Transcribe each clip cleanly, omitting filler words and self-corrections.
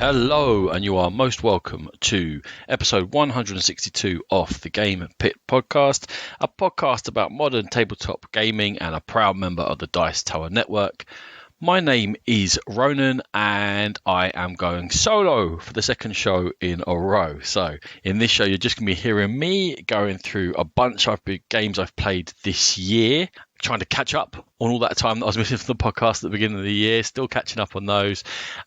Hello, and you are most welcome to episode 162 of the Game Pit podcast, a podcast about modern tabletop gaming and a proud member of the Dice Tower Network. My name is Ronan, and I am going solo for the second show in a row. So in this show, you're just going to be hearing me going through a bunch of big games I've played this year, trying to catch up on all that time that I was missing from the podcast at the beginning of the year, still catching up on those.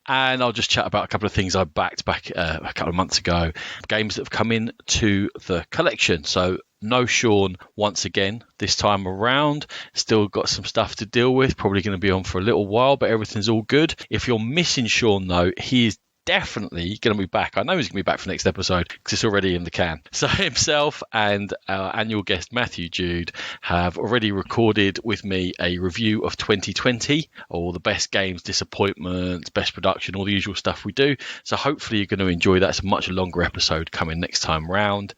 And I'll just chat about a couple of things I backed back a couple of months ago, games that have come in to the collection. So no Sean once again this time around. Still got some stuff to deal with, probably going to be on for a little while, but everything's all good. If you're missing Sean though, he is definitely going to be back. I know he's going to be back for next episode because it's already in the can. So himself and our annual guest Matthew Jude have already recorded with me a review of 2020, all the best games, disappointments, best production, all the usual stuff we do. So hopefully you're going to enjoy that. It's a much longer episode coming next time round.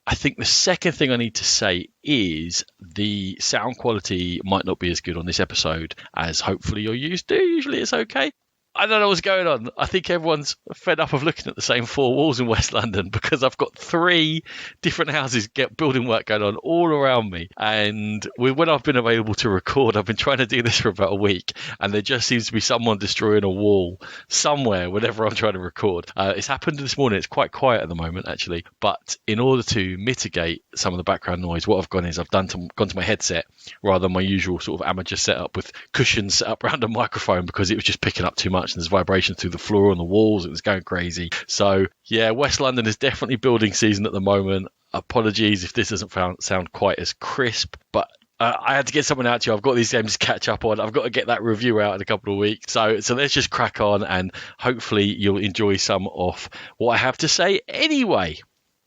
I think the second thing I need to say is the sound quality might not be as good on this episode as hopefully you're used to. Usually it's okay. I don't know what's going on. I think everyone's fed up of looking at the same four walls in West London because I've got three different houses building work going on all around me. And when I've been available to record, I've been trying to do this for about a week, and there just seems to be someone destroying a wall somewhere whenever I'm trying to record. It's happened this morning. It's quite quiet at the moment, actually. But in order to mitigate some of the background noise, what I've gone is I've gone to my headset rather than my usual sort of amateur setup with cushions set up around a microphone because it was just picking up too much. And there's vibration through the floor and the walls. It was going crazy. So yeah, West London is definitely building season at the moment. Apologies if this doesn't sound quite as crisp, but I had to get someone out to you. I've got these games to catch up on. I've got to get that review out in a couple of weeks. So let's just crack on, and hopefully you'll enjoy some of what I have to say anyway.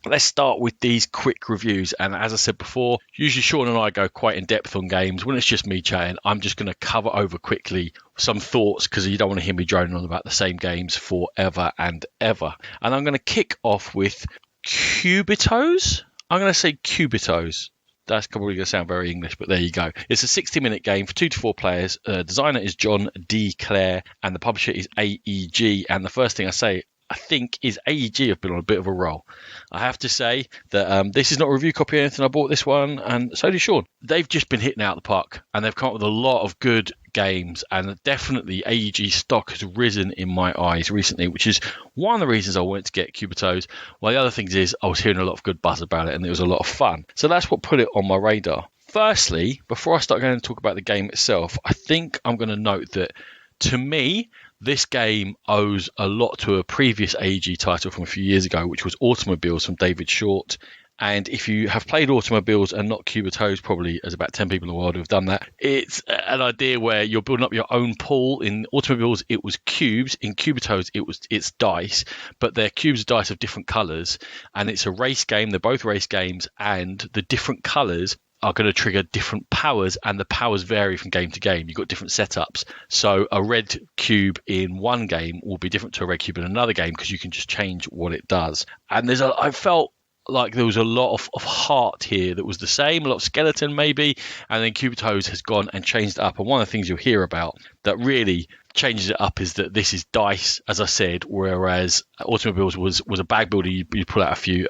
Let's start with these quick reviews. And as I said before, usually Sean and I go quite in depth on games. When it's just me chatting, I'm just going to cover over quickly some thoughts because you don't want to hear me droning on about the same games forever and ever. And I'm going to kick off with Cubitos. I'm going to say Cubitos. That's probably going to sound very English, but there you go. It's a 60-minute game for 2 to 4 players. Designer is John D. Clare, and the publisher is AEG. And the first thing I think is AEG have been on a bit of a roll. I have to say that this is not a review copy or anything. I bought this one, and so did Sean. They've just been hitting out the park, and they've come up with a lot of good games, and definitely AEG stock has risen in my eyes recently, which is one of the reasons I wanted to get Cubitos. Well, the other thing is I was hearing a lot of good buzz about it, and it was a lot of fun. So that's what put it on my radar. Firstly, before I start going to talk about the game itself, I think I'm going to note that, to me, this game owes a lot to a previous AEG title from a few years ago, which was Automobiles from David Short. And if you have played Automobiles and not Cubitos, probably there's about 10 people in the world who have done that. It's an idea where you're building up your own pool. In Automobiles, it was cubes. In Cubitos, it's dice, but they're cubes of dice of different colours. And it's a race game. They're both race games, and the different colours are going to trigger different powers, and the powers vary from game to game. You've got different setups. So a red cube in one game will be different to a red cube in another game because you can just change what it does. And I felt like there was a lot of heart here that was the same, a lot of skeleton maybe, and then Cubitos has gone and changed it up. And one of the things you'll hear about that really changes it up is that this is dice, as I said, whereas Automobiles was a bag builder. You pull out a few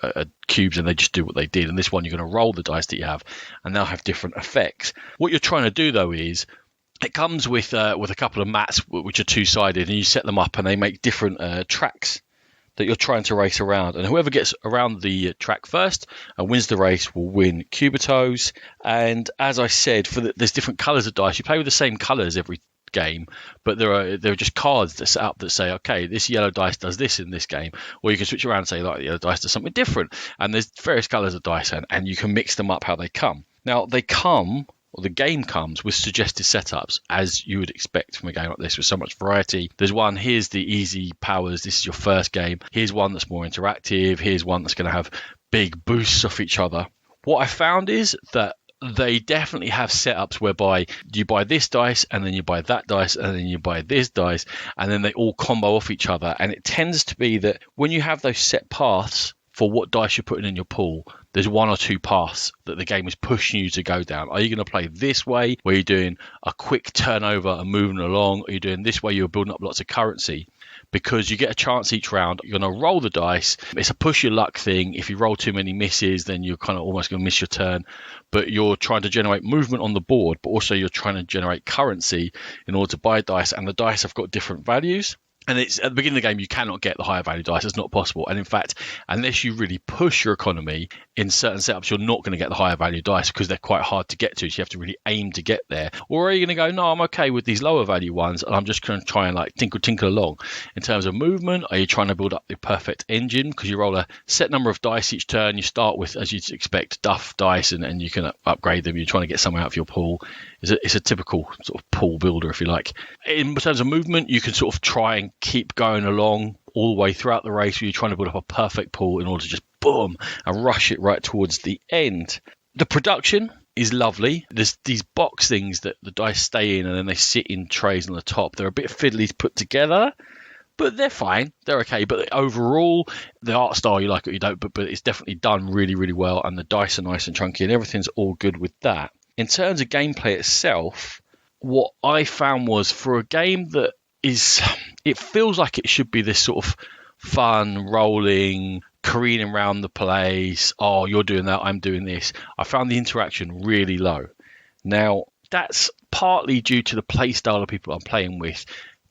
cubes and they just do what they did. And this one, you're going to roll the dice that you have, and they'll have different effects. What you're trying to do, though, is it comes with a couple of mats which are two-sided, and you set them up and they make different tracks that you're trying to race around, and whoever gets around the track first and wins the race will win Cubitos. And as I said, there's different colours of dice. You play with the same colours every game, but there are just cards that set up that say, okay, this yellow dice does this in this game, or you can switch around and say, like, the yellow dice does something different. And there's various colours of dice, and you can mix them up how they come. Now the game comes with suggested setups, as you would expect from a game like this with so much variety. There's one, here's the easy powers, this is your first game. Here's one that's more interactive. Here's one that's going to have big boosts off each other. What I found is that they definitely have setups whereby you buy this dice, and then you buy that dice, and then you buy this dice, and then they all combo off each other. And it tends to be that when you have those set paths for what dice you're putting in your pool, there's one or two paths that the game is pushing you to go down. Are you going to play this way, where you're doing a quick turnover and moving along? Or are you doing this way, you're building up lots of currency? because you get a chance each round. You're going to roll the dice. It's a push your luck thing. If you roll too many misses, then you're kind of almost going to miss your turn. But you're trying to generate movement on the board, but also you're trying to generate currency in order to buy dice, and the dice have got different values. And it's at the beginning of the game, you cannot get the higher value dice. It's not possible. And in fact, unless you really push your economy in certain setups, you're not going to get the higher value dice because they're quite hard to get to. So you have to really aim to get there. Or are you going to go, no, I'm okay with these lower value ones, and I'm just going to try and like tinkle along. In terms of movement, are you trying to build up the perfect engine? Because you roll a set number of dice each turn. You start with, as you'd expect, duff dice, and you can upgrade them. You're trying to get something out of your pool. It's a typical sort of pool builder, if you like. In terms of movement, you can sort of try and keep going along all the way throughout the race where you're trying to build up a perfect pool in order to just boom and rush it right towards the end. The production is lovely. There's these box things that the dice stay in and then they sit in trays on the top. They're a bit fiddly to put together, but they're fine. They're okay. But overall, the art style, you like it or you don't, but it's definitely done really, really well, and the dice are nice and chunky and everything's all good with that. In terms of gameplay itself, what I found was for a game that it feels like it should be this sort of fun, rolling, careening around the place. Oh, you're doing that, I'm doing this. I found the interaction really low. Now, that's partly due to the play style of people I'm playing with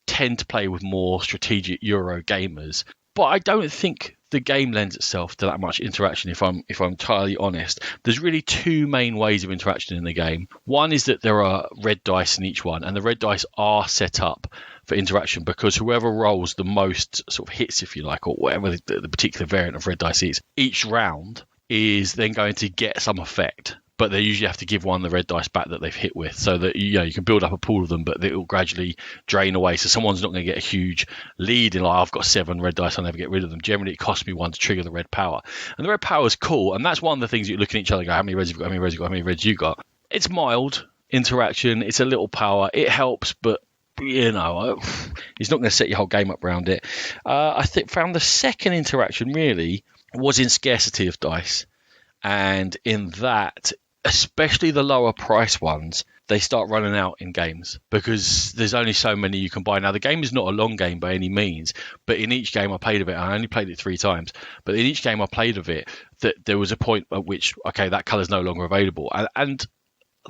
tend to play with more strategic Euro gamers. But I don't think the game lends itself to that much interaction, if I'm entirely honest. There's really two main ways of interaction in the game. One is that there are red dice in each one, and the red dice are set up for interaction because whoever rolls the most sort of hits, if you like, or whatever the particular variant of red dice is, each round is then going to get some effect. But they usually have to give one the red dice back that they've hit with, so that you can build up a pool of them, but it will gradually drain away. So someone's not going to get a huge lead in, like, I've got 7 red dice, I'll never get rid of them. Generally, it costs me 1 to trigger the red power. And the red power is cool, and that's one of the things you look at each other and go, how many reds have you got, how many reds have you got, how many reds you got? It's mild interaction, it's a little power, it helps, but it's not going to set your whole game up around it. I found the second interaction really was in scarcity of dice, and in that, especially the lower price ones, they start running out in games because there's only so many you can buy. Now, the game is not a long game by any means, but in each game I played of it, I only played it 3 times, but in each game I played of it, that there was a point at which, okay, that colour's no longer available. And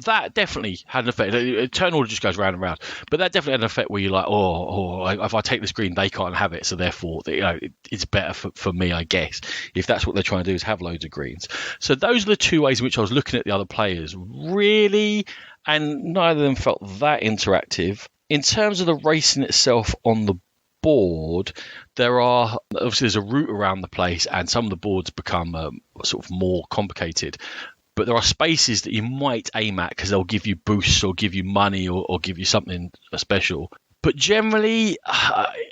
that definitely had an effect. Turn order just goes round and round, but that definitely had an effect where you're like, if I take this green, they can't have it, so therefore, it's better for me, I guess, if that's what they're trying to do, is have loads of greens. So those are the 2 ways in which I was looking at the other players, really, and neither of them felt that interactive. In terms of the racing itself on the board, there's a route around the place, and some of the boards become sort of more complicated. But there are spaces that you might aim at because they'll give you boosts or give you money or give you something special. But generally,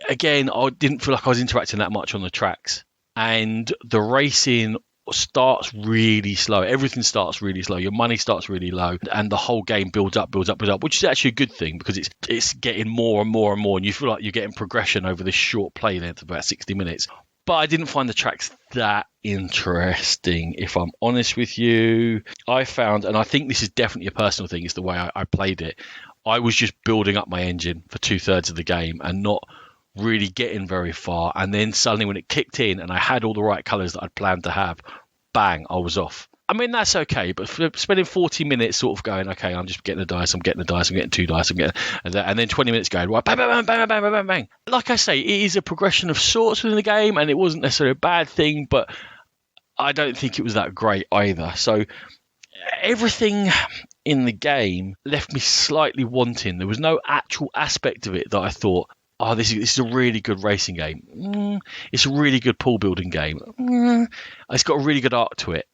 again, I didn't feel like I was interacting that much on the tracks. And the racing starts really slow. Everything starts really slow. Your money starts really low. And the whole game builds up, which is actually a good thing because it's getting more and more and more. And you feel like you're getting progression over this short play length of about 60 minutes. But I didn't find the tracks that interesting, if I'm honest with you. I found, and I think this is definitely a personal thing, is the way I played it. I was just building up my engine for 2/3 of the game and not really getting very far. And then suddenly when it kicked in and I had all the right colours that I'd planned to have, bang, I was off. I mean, that's okay, but for spending 40 minutes sort of going, okay, I'm just getting a dice, I'm getting 2 dice, and then 20 minutes going, right, bang, bang, bang, bang, bang, bang, bang. Like I say, it is a progression of sorts within the game, and it wasn't necessarily a bad thing, but I don't think it was that great either. So everything in the game left me slightly wanting. There was no actual aspect of it that I thought, oh, this is a really good racing game. It's a really good pool building game. It's got a really good arc to it.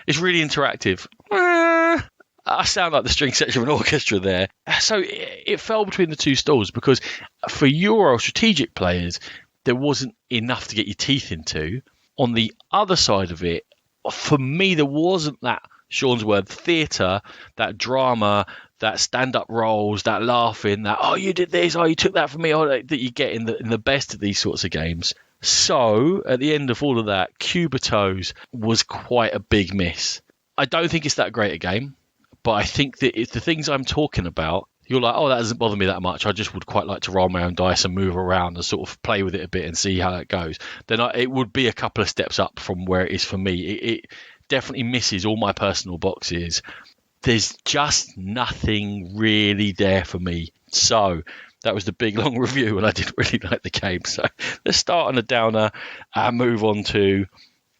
It's really interactive. I sound like the string section of an orchestra there. So it fell between the 2 stools because for Euro strategic players, there wasn't enough to get your teeth into. On the other side of it, for me, there wasn't that Sean's word theatre, that drama, that stand-up roles, that laughing, that, oh, you did this, oh, you took that from me, that you get in the best of these sorts of games. So, at the end of all of that, Cubitos was quite a big miss. I don't think it's that great a game, but I think that it's the things I'm talking about, you're like, oh, that doesn't bother me that much. I just would quite like to roll my own dice and move around and sort of play with it a bit and see how it goes. Then it would be a couple of steps up from where it is for me. It definitely misses all my personal boxes. There's just nothing really there for me. So that was the big long review, and I didn't really like the game. So let's start on a downer and move on to,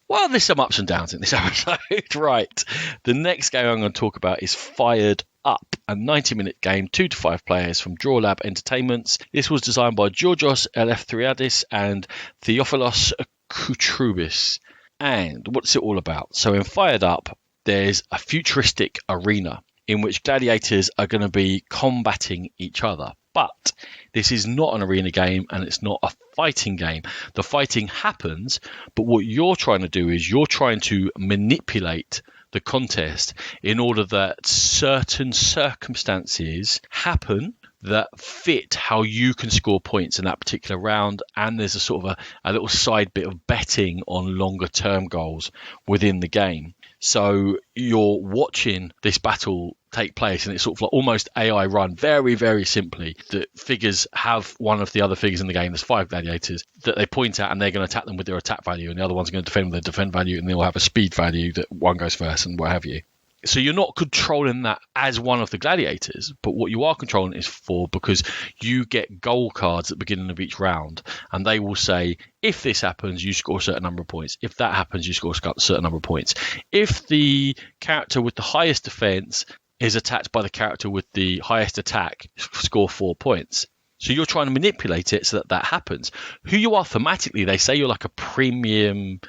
well, there's some ups and downs in this episode. Right. The next game I'm going to talk about is Fired Up, a 90-minute game, 2 to 5 players from Draw Lab Entertainments. This was designed by Georgios Eleftheriadis and Theophilos Koutroubis. And what's it all about? So in Fired Up, there's a futuristic arena in which gladiators are going to be combating each other. But this is not an arena game and it's not a fighting game. The fighting happens, but what you're trying to do is you're trying to manipulate the contest in order that certain circumstances happen that fit how you can score points in that particular round. And there's a sort of a little side bit of betting on longer term goals within the game. So you're watching this battle take place and it's sort of like almost AI run very, very simply. The figures have one of the other figures in the game. There's 5 gladiators that they point at and they're going to attack them with their attack value, and the other one's going to defend with their defend value, and they'll have a speed value that one goes first and what have you. So you're not controlling that as one of the gladiators, but what you are controlling is for, because you get goal cards at the beginning of each round, and they will say, if this happens, you score a certain number of points. If that happens, you score a certain number of points. If the character with the highest defense is attacked by the character with the highest attack, score 4 points. So you're trying to manipulate it so that that happens. Who you are thematically, they say you're like a premium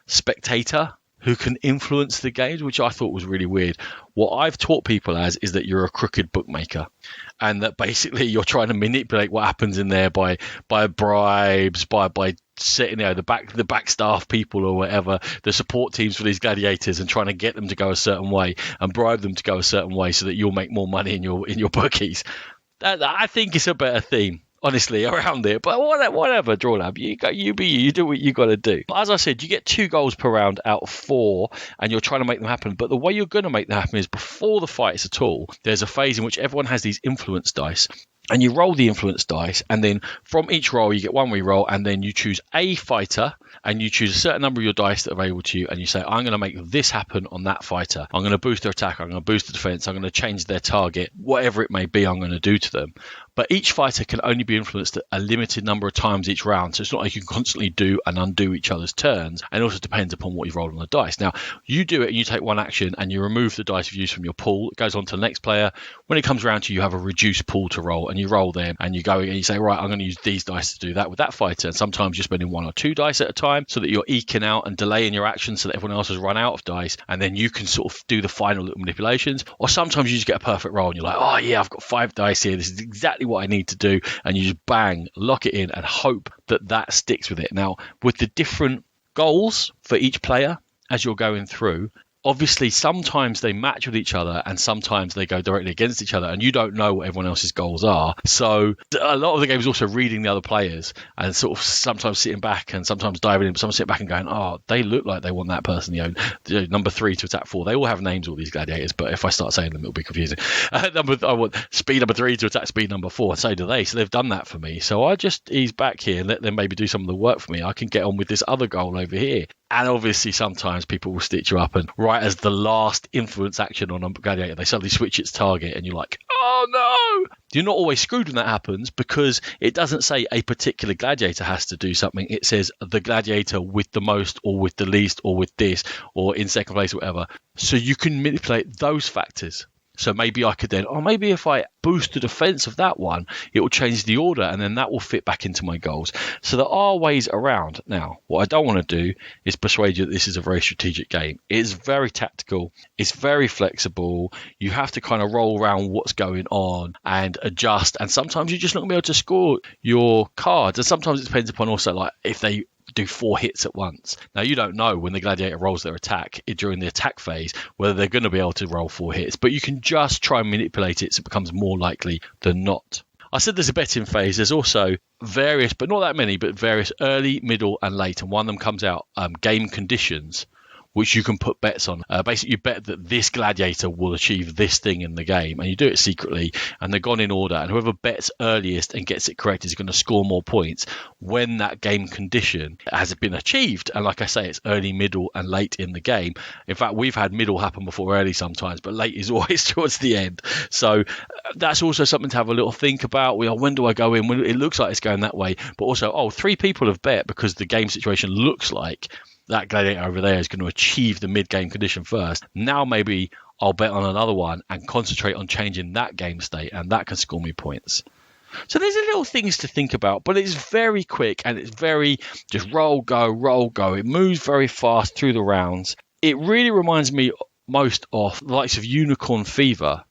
spectator who can influence the games, which I thought was really weird. What I've taught people as is that you're a crooked bookmaker, and that basically you're trying to manipulate what happens in there by bribes, by setting, the back staff people or whatever, the support teams for these gladiators, and trying to get them to go a certain way and bribe them to go a certain way so that you'll make more money in your bookies. I think it's a better theme, honestly, around it. But whatever, Draw Lab, you do what you got to do. But as I said, you get 2 goals per round out of 4, and you're trying to make them happen. But the way you're going to make them happen is before the fights at all, there's a phase in which everyone has these influence dice. And you roll the influence dice, and then from each roll you get 1 re-roll, and then you choose a fighter, and you choose a certain number of your dice that are available to you, and you say, I'm going to make this happen on that fighter. I'm going to boost their attack, I'm going to boost the defense, I'm going to change their target, whatever it may be I'm going to do to them. But each fighter can only be influenced a limited number of times each round, so it's not like you can constantly do and undo each other's turns, and it also depends upon what you've rolled on the dice. Now, you do it and you take 1 action, and you remove the dice you've used from your pool. It goes on to the next player. When it comes around to you, you have a reduced pool to roll, and you roll them, and you go and you say, right, I'm going to use these dice to do that with that fighter. And sometimes you're spending 1 or 2 dice at a time so that you're eking out and delaying your actions so that everyone else has run out of dice, and then you can sort of do the final little manipulations. Or sometimes you just get a perfect roll and you're like, oh yeah, I've got 5 dice here, this is exactly what I need to do, and you just bang, lock it in and hope that sticks with it. Now, with the different goals for each player as you're going through, obviously sometimes they match with each other and sometimes they go directly against each other, and you don't know what everyone else's goals are. So a lot of the game is also reading the other players and sort of sometimes sitting back and sometimes diving in, but sometimes sitting back and going, oh, they look like they want that person, number 3 to attack 4. They all have names, all these gladiators, but if I start saying them, it'll be confusing. I want speed number 3 to attack speed number 4, and so do they. So they've done that for me. So I just ease back here and let them maybe do some of the work for me. I can get on with this other goal over here. And obviously sometimes people will stitch you up, and right as the last influence action on a gladiator, they suddenly switch its target and you're like, oh no! You're not always screwed when that happens, because it doesn't say a particular gladiator has to do something. It says the gladiator with the most or with the least or with this or in second place or whatever. So you can manipulate those factors. So maybe I could then, maybe if I boost the defense of that one, it will change the order, and then that will fit back into my goals. So there are ways around. Now, what I don't want to do is persuade you that this is a very strategic game. It's very tactical. It's very flexible. You have to kind of roll around what's going on and adjust. And sometimes you're just not going to be able to score your cards. And sometimes it depends upon also like if they do 4 hits at once. Now, you don't know when the gladiator rolls their attack during the attack phase whether they're going to be able to roll 4 hits, but you can just try and manipulate it so it becomes more likely than not. I said there's a betting phase. There's also various, but not that many, but various early, middle and late, and one of them comes out game conditions, which you can put bets on. Basically, you bet that this gladiator will achieve this thing in the game, and you do it secretly, and they're gone in order, and whoever bets earliest and gets it correct is going to score more points when that game condition has been achieved. And like I say, it's early, middle, and late in the game. In fact, we've had middle happen before early sometimes, but late is always towards the end. So that's also something to have a little think about. When do I go in? When it looks like it's going that way, but also, 3 people have bet because the game situation looks like that gladiator over there is going to achieve the mid-game condition first. Now maybe I'll bet on another one and concentrate on changing that game state, and that can score me points. So there's little things to think about, but it's very quick and it's very just roll, go. It moves very fast through the rounds. It really reminds me most of the likes of Unicorn Fever,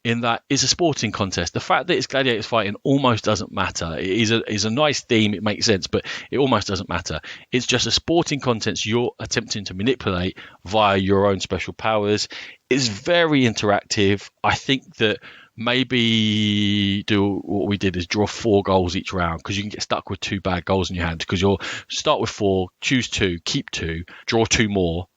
in that it's a sporting contest. The fact that it's gladiators fighting almost doesn't matter. It is a nice theme, it makes sense, but it almost doesn't matter. It's just a sporting contest you're attempting to manipulate via your own special powers. It's very interactive. I think that maybe do what we did is draw 4 goals each round, because you can get stuck with 2 bad goals in your hand, because you'll start with 4, choose 2, keep 2, draw 2 more.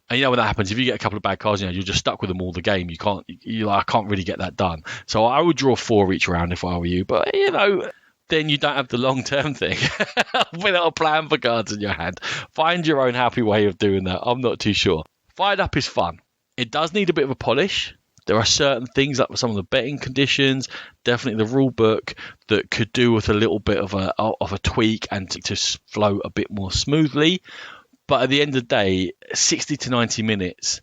And when that happens, if you get a couple of bad cards, you're just stuck with them all the game. I can't really get that done. So I would draw 4 each round if I were you. But, then you don't have the long-term thing without a plan for cards in your hand. Find your own happy way of doing that. I'm not too sure. Fired Up is fun. It does need a bit of a polish. There are certain things, like some of the betting conditions, definitely the rule book, that could do with a little bit of a tweak and to flow a bit more smoothly. But at the end of the day, 60 to 90 minutes,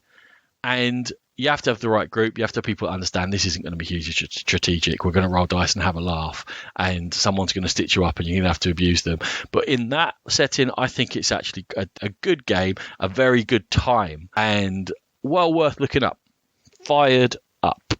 and you have to have the right group. You have to have people that understand this isn't going to be hugely strategic. We're going to roll dice and have a laugh, and someone's going to stitch you up and you're going to have to abuse them. But in that setting, I think it's actually a good game, a very good time, and well worth looking up. Fired Up.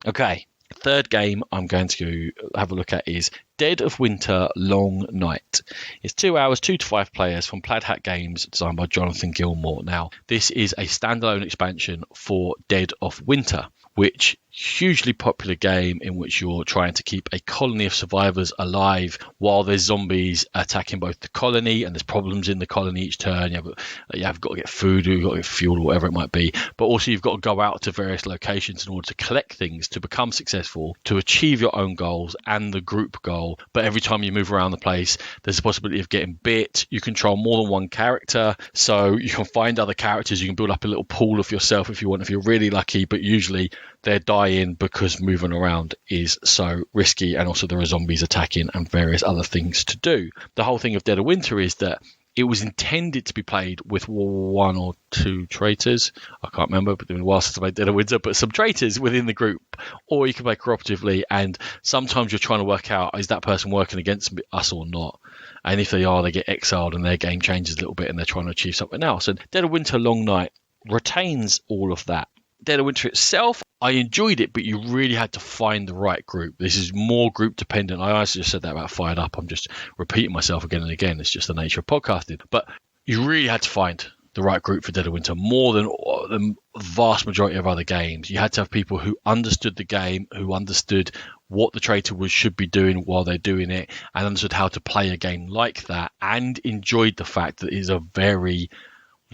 Okay, third game I'm going to have a look at is Dead of Winter Long Night. It's 2 hours, 2 to 5 players, from Plaid Hat Games, designed by Jonathan Gilmore. Now, this is a standalone expansion for Dead of Winter, which hugely popular game in which you're trying to keep a colony of survivors alive while there's zombies attacking both the colony, and there's problems in the colony each turn. You've got to get food, you've got to get fuel, or whatever it might be, but also you've got to go out to various locations in order to collect things to become successful, to achieve your own goals and the group goal. But every time you move around the place, there's a possibility of getting bit. You control more than one character, so you can find other characters. You can build up a little pool of yourself if you want, if you're really lucky, but usually they're dying because moving around is so risky, and also there are zombies attacking and various other things to do. The whole thing of Dead of Winter is that it was intended to be played with 1 or 2 traitors. I can't remember, but it's been a while since I played Dead of Winter, but some traitors within the group. Or you can play cooperatively, and sometimes you're trying to work out, is that person working against us or not? And if they are, they get exiled and their game changes a little bit and they're trying to achieve something else. And Dead of Winter Long Night retains all of that. Dead of Winter itself, I enjoyed it, but you really had to find the right group. This is more group dependent. I also just said that about Fired Up. I'm just repeating myself again and again. It's just the nature of podcasting. But you really had to find the right group for Dead of Winter, more than the vast majority of other games. You had to have people who understood the game, who understood what the traitor should be doing while they're doing it, and understood how to play a game like that, and enjoyed the fact that it is a very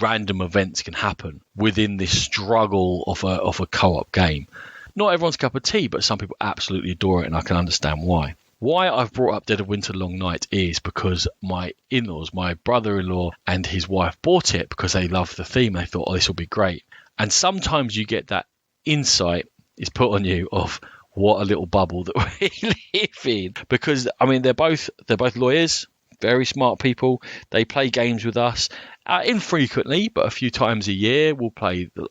random events can happen within this struggle of a co-op game. Not everyone's cup of tea, but some people absolutely adore it, and I can understand why. Why I've brought up Dead of Winter Long Night is because my in-laws, my brother-in-law and his wife, bought it because they loved the theme. They thought, this will be great. And sometimes you get that insight is put on you of what a little bubble that we live in. Because, they're both lawyers, very smart people. They play games with us infrequently, but a few times a year. We'll play the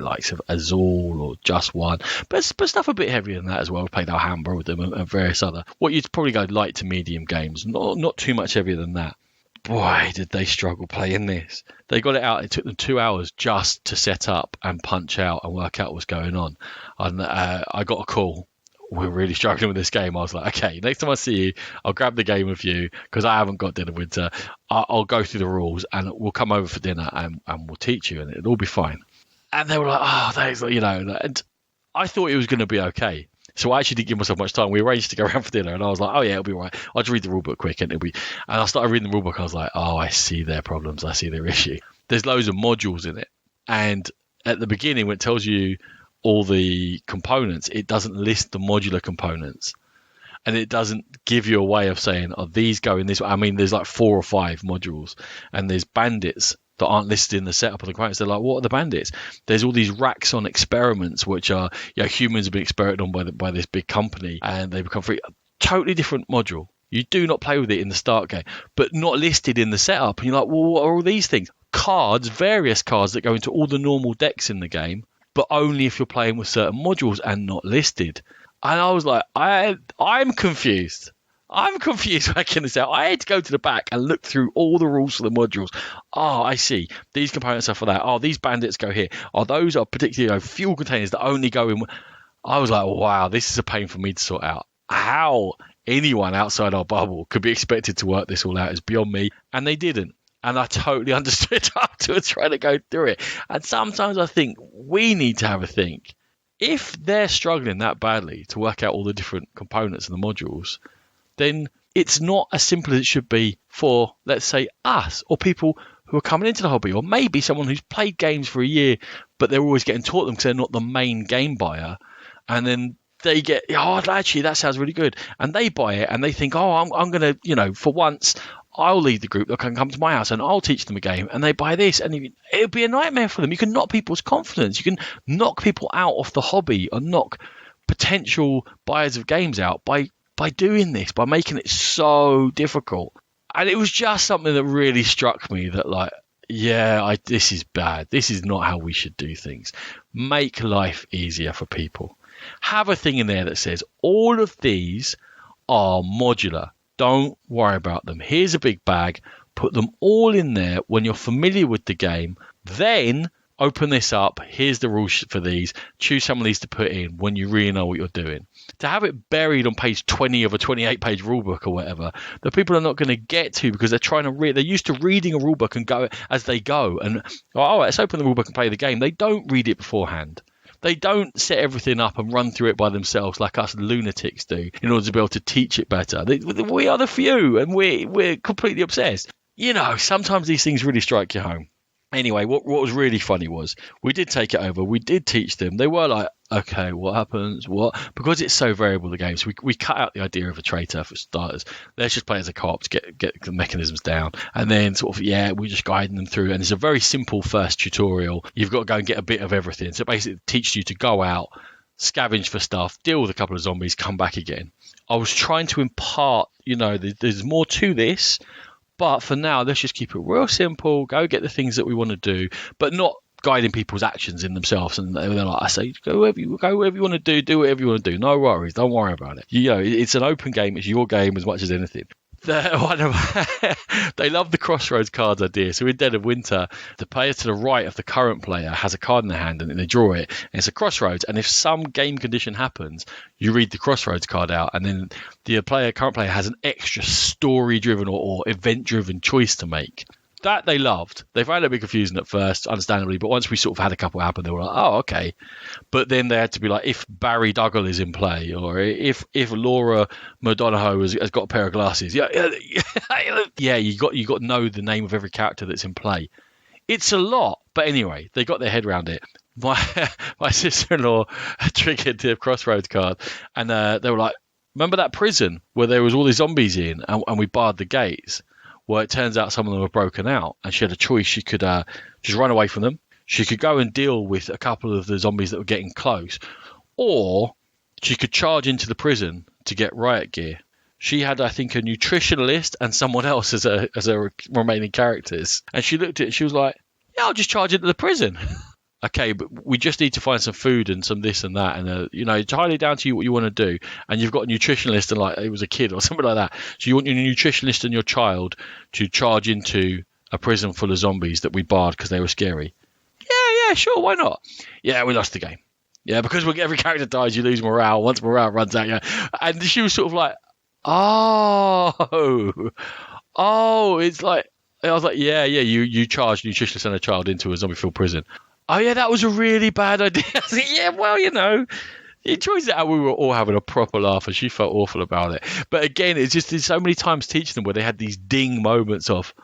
likes of Azul or Just One, but stuff a bit heavier than that as well. We've played Alhambra with them and various other, what you'd probably go light to medium games, not too much heavier than that. Boy, did they struggle playing this. They got it out. It took them 2 hours just to set up and punch out and work out what's going on. And I got a call. We're really struggling with this game. I was like, okay, next time I see you, I'll grab the game with you, because I haven't got Dead of Winter. I'll go through the rules and we'll come over for dinner and we'll teach you, and it'll all be fine. And they were like, thanks, and I thought it was going to be okay. So I actually didn't give myself much time. We arranged to go around for dinner, and I was like, oh yeah, it'll be all right. I'll just read the rule book quick, and it'll be. And I started reading the rule book. I was like, oh, I see their problems. I see their issue. there's loads of modules in it. And at the beginning, when it tells you all the components, it doesn't list the modular components. And it doesn't give you a way of saying, oh, these go in this way. I mean, there's like 4 or 5 modules, and there's bandits that aren't listed in the setup of the components. They're like, what are the bandits? There's all these racks on experiments, which are, humans have been experimented on by this big company, and they become free. A totally different module. You do not play with it in the start game, but not listed in the setup. And you're like, well, what are all these things? Cards, various cards that go into all the normal decks in the game, but only if you're playing with certain modules and not listed. And I was like, I'm confused. I'm confused working this out. I had to go to the back and look through all the rules for the modules. Oh, I see. These components are for that. Oh, these bandits go here. Oh, those are particularly fuel containers that only go in. I was like, wow, this is a pain for me to sort out. How anyone outside our bubble could be expected to work this all out is beyond me. And they didn't. And I totally understood afterwards trying to go through it. And sometimes I think we need to have a think. If they're struggling that badly to work out all the different components and the modules, then it's not as simple as it should be for, let's say, us or people who are coming into the hobby, or maybe someone who's played games for a year, but they're always getting taught them because they're not the main game buyer. And then they get, oh, actually, that sounds really good. And they buy it and they think, oh, I'm going to, for once, I'll lead the group that can come to my house and I'll teach them a game, and they buy this, and it'll be a nightmare for them. You can knock people's confidence. You can knock people out of the hobby or knock potential buyers of games out by doing this, by making it so difficult. And it was just something that really struck me that, like, this is bad. This is not how we should do things. Make life easier for people. Have a thing in there that says all of these are modular. Don't worry about them. Here's a big bag. Put them all in there when you're familiar with the game. Then open this up. Here's the rules for these. Choose some of these to put in when you really know what you're doing. To have it buried on page 20 of a 28-page rulebook or whatever, the people are not going to get to because they're trying to read. They're used to reading a rulebook and go as they go. And let's open the rulebook and play the game. They don't read it beforehand. They don't set everything up and run through it by themselves like us lunatics do in order to be able to teach it better. We are the few, and we're completely obsessed. Sometimes these things really strike you home. Anyway, what was really funny was we did take it over. We did teach them. They were like, okay, what happens? What? Because it's so variable, the game. So we cut out the idea of a traitor for starters. Let's just play as a co-op to get the mechanisms down. And then we're just guiding them through. And it's a very simple first tutorial. You've got to go and get a bit of everything. So basically it teaches you to go out, scavenge for stuff, deal with a couple of zombies, come back again. I was trying to impart, there's more to this. But for now, let's just keep it real simple. Go get the things that we want to do, but not guiding people's actions in themselves. And they're like, I say, go wherever you want to do whatever you want to do. No worries. Don't worry about it. It's an open game. It's your game as much as anything. They love the crossroads cards idea. So in Dead of Winter, the player to the right of the current player has a card in their hand and they draw it. And it's a crossroads. And if some game condition happens, you read the crossroads card out, and then the current player has an extra story-driven or event-driven choice to make. That they loved. They found it a bit confusing at first, understandably, but once we sort of had a couple happen, they were like, oh, okay. But then they had to be like, if Barry Duggal is in play, or if Laura M'Donohoe has got a pair of glasses. You got to know the name of every character that's in play. It's a lot. But anyway, they got their head around it. My sister-in-law triggered the Crossroads card, and they were like, remember that prison where there was all these zombies in and we barred the gates? Well, it turns out some of them were broken out, and she had a choice. She could just run away from them. She could go and deal with a couple of the zombies that were getting close, or she could charge into the prison to get riot gear. She had, I think, a nutritionalist and someone else as her remaining characters. And she looked at it and she was like, yeah, I'll just charge into the prison. Okay, but we just need to find some food and some this and that. And, it's highly down to you what you want to do. And you've got a nutritionalist and like it was a kid or something like that. So you want your nutritionalist and your child to charge into a prison full of zombies that we barred because they were scary. Yeah, sure, why not? Yeah, we lost the game. Yeah, because every character dies, you lose morale. Once morale runs out, yeah. And she was sort of like, it's like, I was like, yeah, you charge nutritionist and a child into a zombie-filled prison. Oh, yeah, that was a really bad idea. I was like, yeah, well, it enjoys it how we were all having a proper laugh, and she felt awful about it. But again, it's just there's so many times teaching them where they had these ding moments of,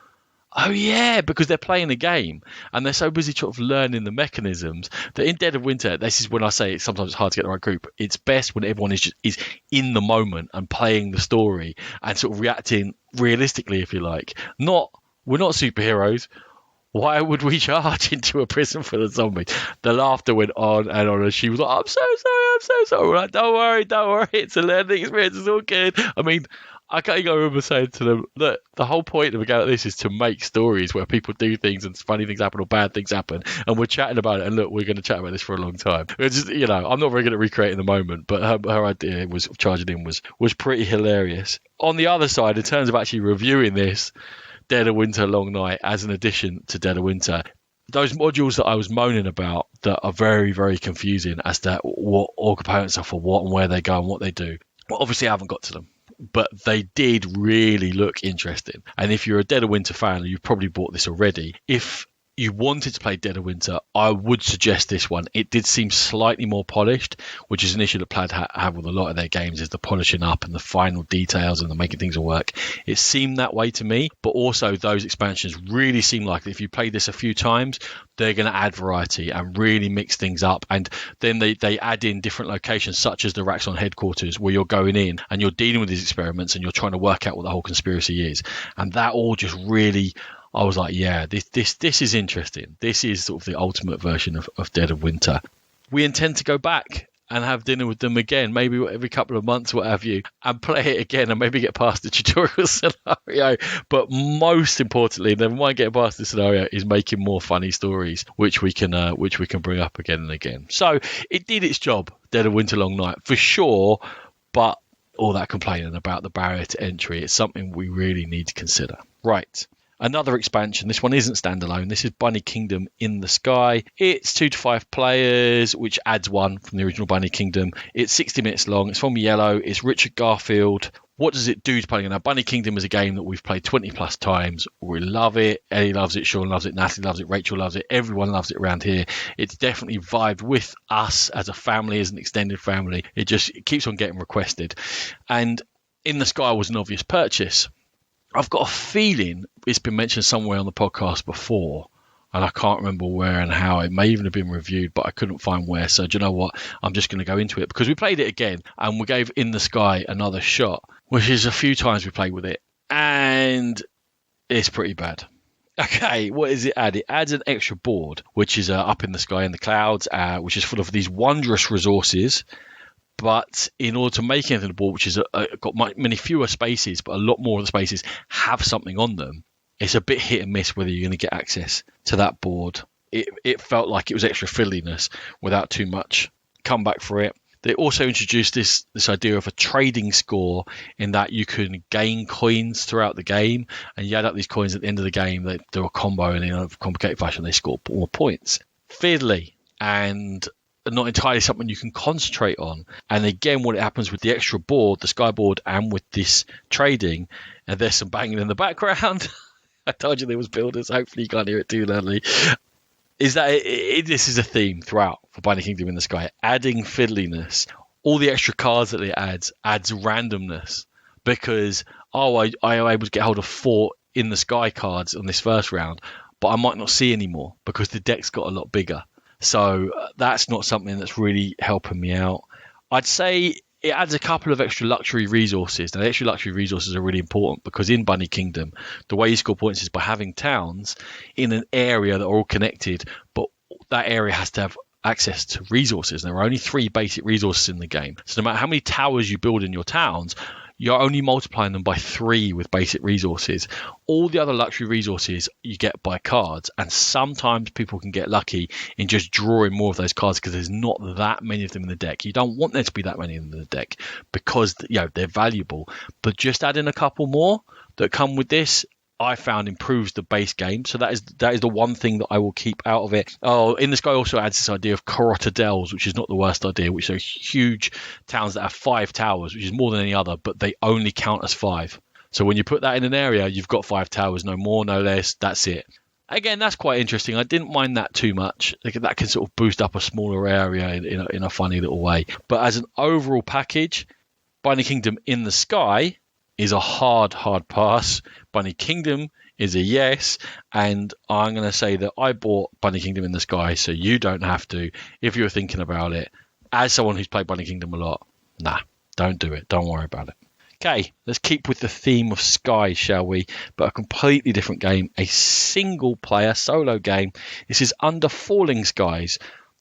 Oh yeah, because they're playing a game and they're so busy sort of learning the mechanisms that in Dead of Winter, this is when I say sometimes it's hard to get the right group. It's best when everyone is in the moment and playing the story and sort of reacting realistically, if you like. We're not superheroes. Why would we charge into a prison full of zombies? The laughter went on and on, and she was like, I'm so sorry, I'm so sorry. We're like, don't worry, it's a learning experience, it's all good. I mean, I can't remember saying to them, look, the whole point of a game like this is to make stories where people do things and funny things happen or bad things happen, and we're chatting about it, and look, we're going to chat about this for a long time. It's just, I'm not very good at recreating the moment, but her idea was charging in was pretty hilarious. On the other side, in terms of actually reviewing this, Dead of Winter Long Night as an addition to Dead of Winter, those modules that I was moaning about that are very, very confusing as to what all components are for what and where they go and what they do. Well, obviously I haven't got to them, but they did really look interesting. And if you're a Dead of Winter fan, you've probably bought this already. If you wanted to play Dead of Winter, I would suggest this one. It did seem slightly more polished, which is an issue that Plaid have with a lot of their games, is the polishing up and the final details and the making things work. It seemed that way to me, but also those expansions really seem like if you play this a few times, they're going to add variety and really mix things up. And then they add in different locations, such as the Raxon headquarters, where you're going in and you're dealing with these experiments and you're trying to work out what the whole conspiracy is. And that all just really... I was like, yeah, this is interesting. This is sort of the ultimate version of Dead of Winter. We intend to go back and have dinner with them again, maybe every couple of months, what have you, and play it again and maybe get past the tutorial scenario. But most importantly, never mind getting past the scenario, is making more funny stories, which we can bring up again and again. So it did its job, Dead of Winter Long Night, for sure, but all that complaining about the barrier to entry, it's something we really need to consider. Right. Another expansion. This one isn't standalone. This is Bunny Kingdom in the Sky. It's 2 to 5 players, which adds one from the original Bunny Kingdom. It's 60 minutes long. It's from Yellow. It's Richard Garfield. What does it do to playing? Now, Bunny Kingdom is a game that we've played 20 plus times. We love it. Eddie loves it. Sean loves it. Natalie loves it. Rachel loves it. Everyone loves it around here. It's definitely vibed with us as a family, as an extended family. It keeps on getting requested. And In the Sky was an obvious purchase. I've got a feeling it's been mentioned somewhere on the podcast before, and I can't remember where and how. It may even have been reviewed, but I couldn't find where. So do you know what? I'm just going to go into it because we played it again and we gave In the Sky another shot, which is a few times we played with it, and it's pretty bad. Okay, what does it add? It adds an extra board, which is up in the sky in the clouds, which is full of these wondrous resources. But in order to make anything on the board, which is got many fewer spaces, but a lot more of the spaces have something on them, it's a bit hit and miss whether you're going to get access to that board. It felt like it was extra fiddliness without too much comeback for it. They also introduced this idea of a trading score, in that you can gain coins throughout the game, and you add up these coins at the end of the game. They do a combo, and in a complicated fashion, they score more points. Fiddly and not entirely something you can concentrate on. And again, what happens with the extra board, the sky board, and with this trading, and there's some banging in the background. I told you there was builders. Hopefully you can't hear it too loudly. Is that this is a theme throughout for Bunny Kingdom in the Sky, adding fiddliness. All the extra cards that it adds randomness, because I am able to get hold of 4 In the Sky cards on this first round, but I might not see any more because the deck's got a lot bigger. So that's not something that's really helping me out. I'd say it adds a couple of extra luxury resources. Now, the extra luxury resources are really important because in Bunny Kingdom, the way you score points is by having towns in an area that are all connected, but that area has to have access to resources. There are only 3 basic resources in the game. So no matter how many towers you build in your towns, you're only multiplying them by 3 with basic resources. All the other luxury resources you get by cards, and sometimes people can get lucky in just drawing more of those cards because there's not that many of them in the deck. You don't want there to be that many in the deck because they're valuable, but just adding a couple more that come with this, I found improves the base game. So that is the one thing that I will keep out of it. In the Sky also adds this idea of Carotadels, which is not the worst idea, which are huge towns that have 5 towers, which is more than any other, but they only count as 5. So when you put that in an area, you've got 5 towers, no more, no less. That's it. Again, that's quite interesting. I didn't mind that too much. That can sort of boost up a smaller area in a funny little way. But as an overall package, Bunny Kingdom in the Sky is a hard pass. Bunny Kingdom is a yes. And I'm going to say that I bought Bunny Kingdom in the Sky, so you don't have to if you're thinking about it. As someone who's played Bunny Kingdom a lot, nah, don't do it. Don't worry about it. Okay, let's keep with the theme of skies, shall we? But a completely different game, a single-player solo game. This is Under Falling Skies,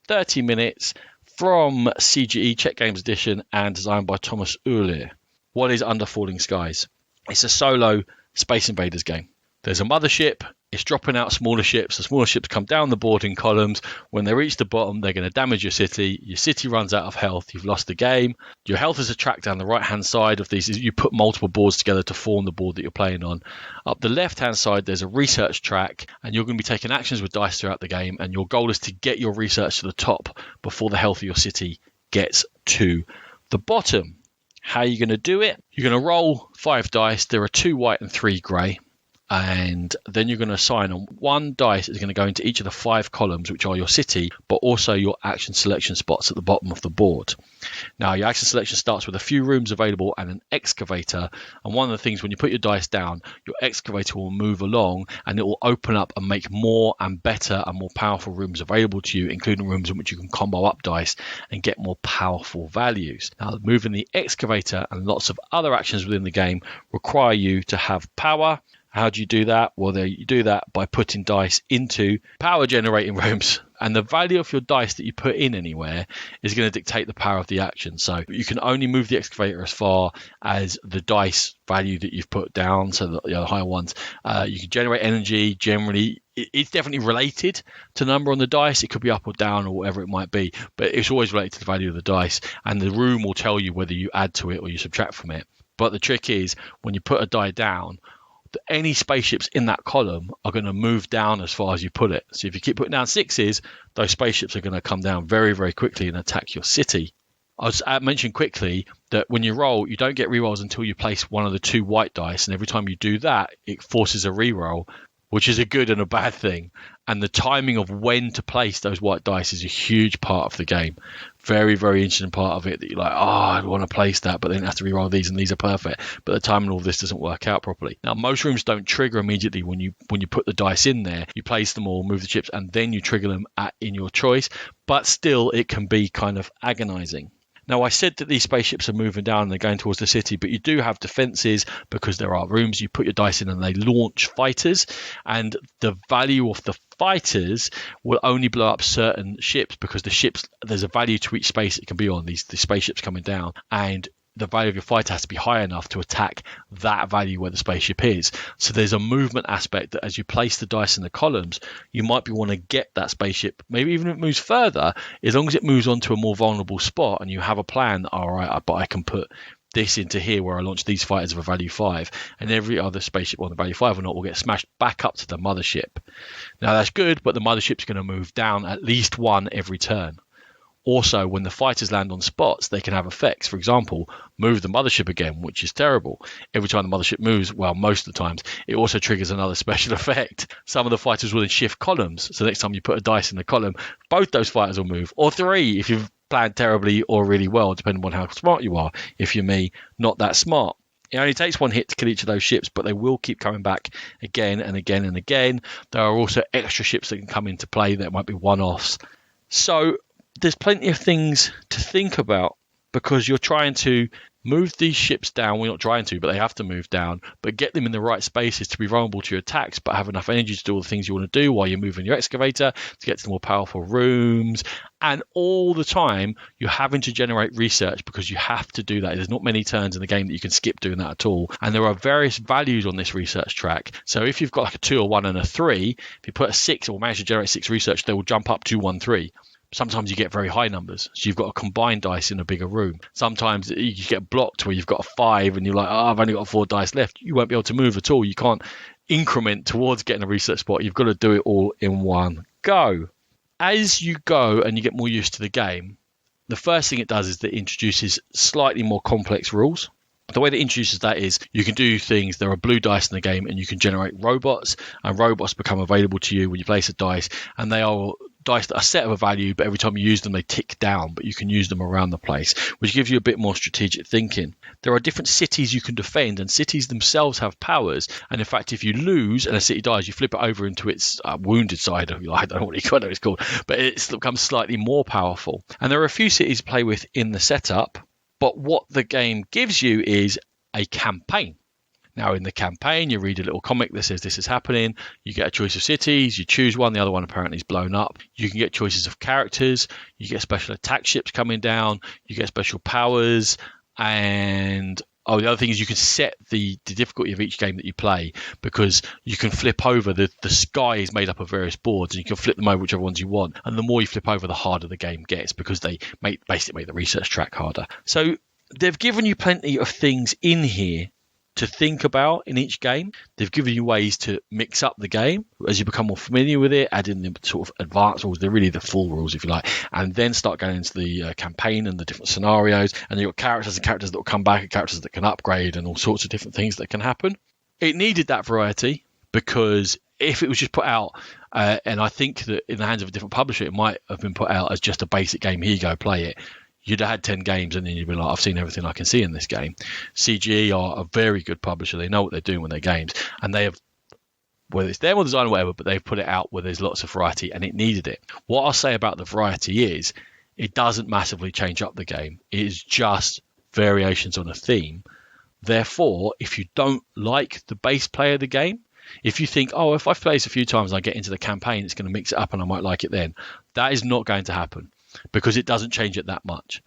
30 minutes from CGE Czech Games Edition and designed by Thomas Uhle. What is Under Falling Skies? It's a solo Space Invaders game. There's a mothership. It's dropping out smaller ships. The smaller ships come down the board in columns. When they reach the bottom, they're going to damage your city. Your city runs out of health. You've lost the game. Your health is a track down the right-hand side of these. You put multiple boards together to form the board that you're playing on. Up the left-hand side, there's a research track, and you're going to be taking actions with dice throughout the game, and your goal is to get your research to the top before the health of your city gets to the bottom. How are you going to do it? You're going to roll 5 dice. There are 2 white and 3 grey. And then you're going to assign on 1 dice is going to go into each of the 5 columns, which are your city, but also your action selection spots at the bottom of the board. Now, your action selection starts with a few rooms available and an excavator. And one of the things, when you put your dice down, your excavator will move along and it will open up and make more and better and more powerful rooms available to you, including rooms in which you can combo up dice and get more powerful values. Now, moving the excavator and lots of other actions within the game require you to have power. How do you do that? Well, you do that by putting dice into power generating rooms. And the value of your dice that you put in anywhere is going to dictate the power of the action. So you can only move the excavator as far as the dice value that you've put down, so the higher ones. You can generate energy. Generally, it's definitely related to the number on the dice. It could be up or down or whatever it might be, but it's always related to the value of the dice. And the room will tell you whether you add to it or you subtract from it. But the trick is, when you put a die down, any spaceships in that column are going to move down as far as you put it. So if you keep putting down 6s, those spaceships are going to come down very, very quickly and attack your city. I'll just mention quickly that when you roll, you don't get rerolls until you place one of the 2 white dice. And every time you do that, it forces a reroll, which is a good and a bad thing. And the timing of when to place those white dice is a huge part of the game. Very, very interesting part of it that you're like, I want to place that, but then I have to reroll these and these are perfect. But the timing of all this doesn't work out properly. Now, most rooms don't trigger immediately when you put the dice in there. You place them all, move the chips, and then you trigger them in your choice. But still, it can be kind of agonizing. Now, I said that these spaceships are moving down and they're going towards the city, but you do have defenses because there are rooms you put your dice in and they launch fighters. And the value of the fighters will only blow up certain ships because the ships, there's a value to each space it can be on, these spaceships coming down. And the value of your fighter has to be high enough to attack that value where the spaceship is. So there's a movement aspect that as you place the dice in the columns, you might be want to get that spaceship, maybe even if it moves further, as long as it moves on to a more vulnerable spot and you have a plan, all right, but I can put this into here where I launch these fighters of a value 5, and every other spaceship on the value 5 or not will get smashed back up to the mothership. Now that's good, but the mothership's going to move down at least 1 every turn. Also, when the fighters land on spots, they can have effects. For example, move the mothership again, which is terrible. Every time the mothership moves, well, most of the times, it also triggers another special effect. Some of the fighters will then shift columns. So next time you put a dice in the column, both those fighters will move. Or 3 if you've planned terribly or really well, depending on how smart you are. If you're me, not that smart. It only takes 1 hit to kill each of those ships, but they will keep coming back again and again and again. There are also extra ships that can come into play that might be one-offs. So there's plenty of things to think about because you're trying to move these ships down. We're not trying to, but they have to move down, but get them in the right spaces to be vulnerable to your attacks, but have enough energy to do all the things you want to do while you're moving your excavator to get to the more powerful rooms. And all the time you're having to generate research because you have to do that. There's not many turns in the game that you can skip doing that at all. And there are various values on this research track. So if you've got like a 2, a 1 and a 3, if you put a 6 or manage to generate 6 research, they will jump up to 1, 3. Sometimes you get very high numbers, so you've got to combine dice in a bigger room. Sometimes you get blocked where you've got a 5 and you're like, I've only got 4 dice left. You won't be able to move at all. You can't increment towards getting a research spot. You've got to do it all in one go. As you go and you get more used to the game, the first thing it does is that it introduces slightly more complex rules. The way that it introduces that is you can do things. There are blue dice in the game and you can generate robots, and robots become available to you when you place a dice, and they are dice that are set of a value, but every time you use them, they tick down, but you can use them around the place, which gives you a bit more strategic thinking. There are different cities you can defend, and cities themselves have powers. And in fact, if you lose and a city dies, you flip it over into its wounded side. I don't know what it's called, but it becomes slightly more powerful. And there are a few cities to play with in the setup, but what the game gives you is a campaign. Now, in the campaign, you read a little comic that says this is happening. You get a choice of cities. You choose one. The other one apparently is blown up. You can get choices of characters. You get special attack ships coming down. You get special powers. And the other thing is you can set the difficulty of each game that you play, because you can flip over. The sky is made up of various boards, and you can flip them over whichever ones you want. And the more you flip over, the harder the game gets, because they basically make the research track harder. So they've given you plenty of things in here to think about in each game. They've given you ways to mix up the game as you become more familiar with it, add in the sort of advanced rules. They're really the full rules, if you like, and then start going into the campaign and the different scenarios. And you've got characters that will come back, and characters that can upgrade, and all sorts of different things that can happen. It needed that variety, because if it was just put out, and I think that in the hands of a different publisher, it might have been put out as just a basic game. Here you go, play it. You'd have had 10 games, and then you'd be like, I've seen everything I can see in this game. CGE are a very good publisher. They know what they're doing with their games, and they have, whether it's their design or whatever, but they've put it out where there's lots of variety, and it needed it. What I'll say about the variety is it doesn't massively change up the game. It is just variations on a theme. Therefore, if you don't like the base play of the game, if you think, if I play this a few times and I get into the campaign, it's going to mix it up and I might like it then, that is not going to happen, because it doesn't change it that much.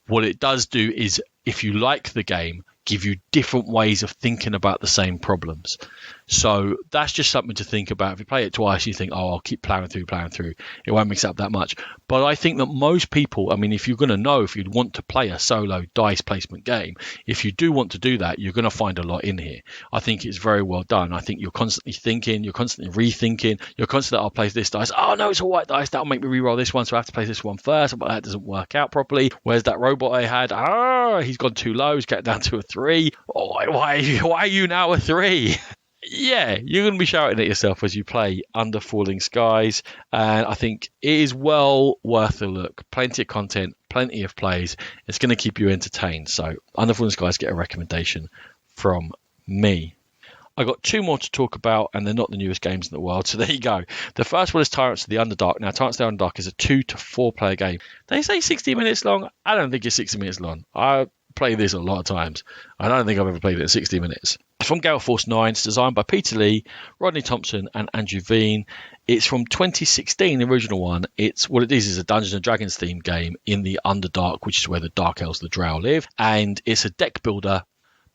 What it does do is, if you like the game, give you different ways of thinking about the same problems. So that's just something to think about. If you play it twice, you think, I'll keep plowing through. It won't mix up that much. But I think that most people, if you're going to know if you'd want to play a solo dice placement game, if you do want to do that, you're going to find a lot in here. I think it's very well done. I think you're constantly thinking, you're constantly rethinking, you're constantly, I'll play this dice. Oh no, it's a white dice. That'll make me re-roll this one, so I have to play this one first. But that doesn't work out properly. Where's that robot I had? He's gone too low. He's getting down to a 3. Oh, why are you now a 3? Yeah, you're going to be shouting at yourself as you play Under Falling Skies, and I think it is well worth a look. Plenty of content, plenty of plays. It's going to keep you entertained. So Under Falling Skies, get a recommendation from me. I got 2 more to talk about, and they're not the newest games in the world, so there you go. The first one is Tyrants of the Underdark. Now, Tyrants of the Underdark is a 2 to 4 player game. They say 60 minutes long. I don't think it's 60 minutes long. I play this a lot of times. I don't think I've ever played it in 60 minutes. It's from Gale Force 9. It's designed by Peter Lee, Rodney Thompson, and Andrew Veen. It's from 2016, the original one. It's what it is a Dungeons and Dragons themed game in the Underdark, which is where the Dark Elves, the Drow, live. And it's a deck builder.